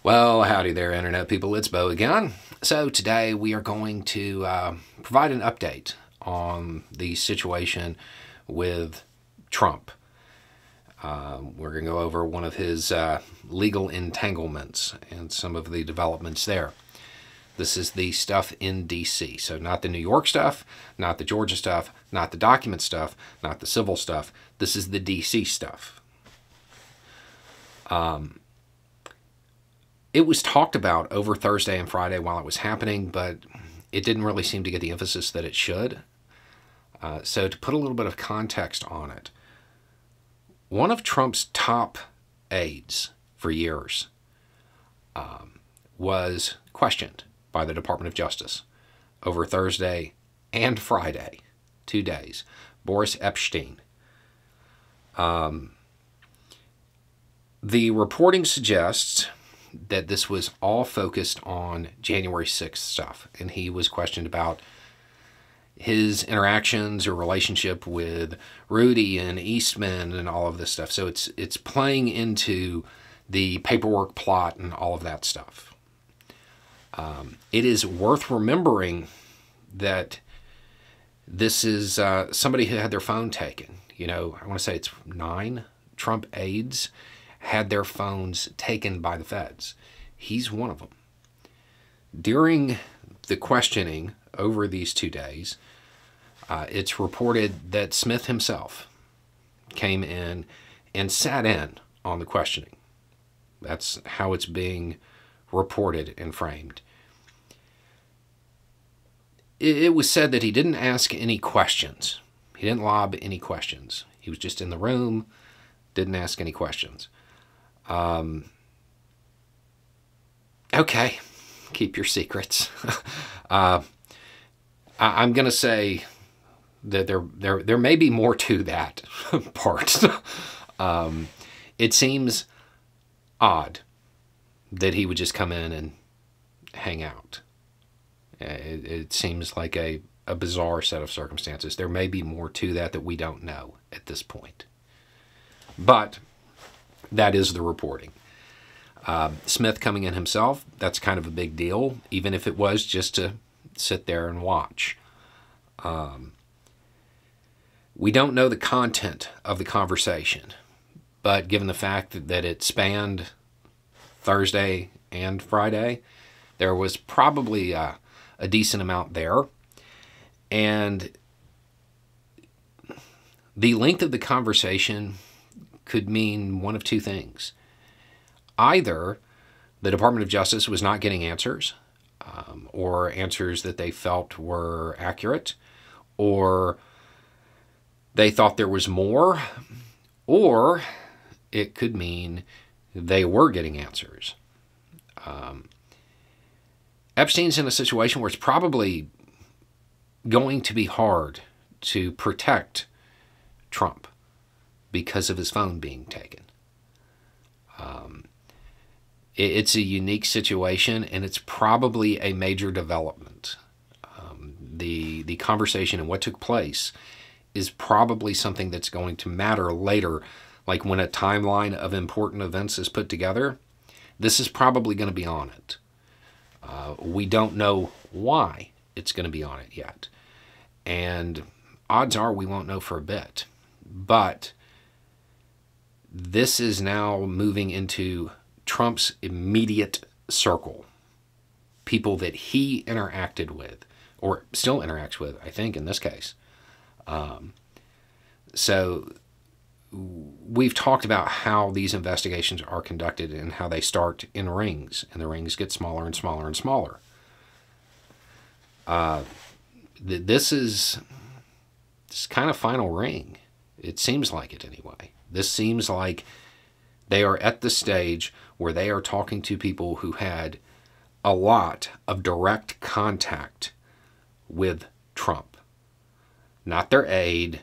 Well, howdy there, Internet people. It's Bo again. So, today we are going to provide an update on the situation with Trump. We're going to go over one of his legal entanglements and some of the developments there. This is the stuff in D.C. So, not the New York stuff, not the Georgia stuff, not the document stuff, not the civil stuff. This is the D.C. stuff. It was talked about over Thursday and Friday while it was happening, but it didn't really seem to get the emphasis that it should. So to put a little bit of context on it, one of Trump's top aides for years was questioned by the Department of Justice over Thursday and Friday, 2 days. Boris Epshteyn. The reporting suggests that this was all focused on January 6th stuff, and he was questioned about his interactions or relationship with Rudy and Eastman and all of this stuff. So it's playing into the paperwork plot and all of that stuff. It is worth remembering that this is somebody who had their phone taken. You know, I want to say it's 9 Trump aides had their phones taken by the feds. He's one of them. During the questioning over these 2 days, it's reported that Smith himself came in and sat in on the questioning. That's how it's being reported and framed. It was said that he didn't ask any questions. He didn't lob any questions. He was just in the room, didn't ask any questions. Okay, keep your secrets. I'm going to say that there may be more to that part. It seems odd that he would just come in and hang out. It seems like a bizarre set of circumstances. There may be more to that we don't know at this point. But that is the reporting. Smith coming in himself, that's kind of a big deal, even if it was just to sit there and watch. We don't know the content of the conversation, but given the fact that it spanned Thursday and Friday, there was probably a decent amount there. And the length of the conversation could mean one of two things. Either the Department of Justice was not getting answers, or answers that they felt were accurate, or they thought there was more, or it could mean they were getting answers. Epstein's in a situation where it's probably going to be hard to protect Trump because of his phone being taken. It's a unique situation, and it's probably a major development. The conversation and what took place is probably something that's going to matter later, like when a timeline of important events is put together. This is probably going to be on it. We don't know why it's going to be on it yet. And odds are we won't know for a bit. But this is now moving into Trump's immediate circle. People that he interacted with, or still interacts with, I think, in this case. So we've talked about how these investigations are conducted and how they start in rings, and the rings get smaller and smaller and smaller. This is kind of final ring. It seems like it anyway. This seems like they are at the stage where they are talking to people who had a lot of direct contact with Trump. Not their aide,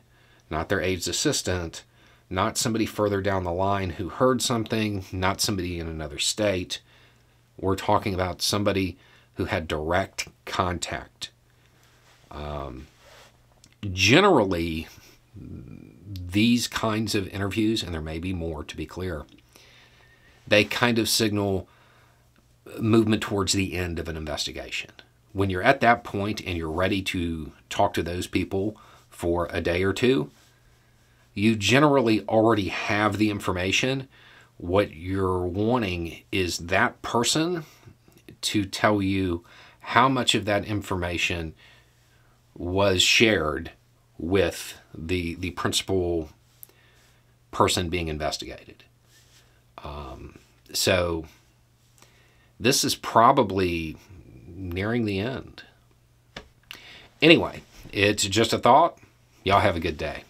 not their aide's assistant, not somebody further down the line who heard something, not somebody in another state. We're talking about somebody who had direct contact. Generally, these kinds of interviews, and there may be more to be clear, they kind of signal movement towards the end of an investigation. When you're at that point and you're ready to talk to those people for a day or two, you generally already have the information. What you're wanting is that person to tell you how much of that information was shared with the principal person being investigated. So this is probably nearing the end. Anyway, it's just a thought. Y'all have a good day.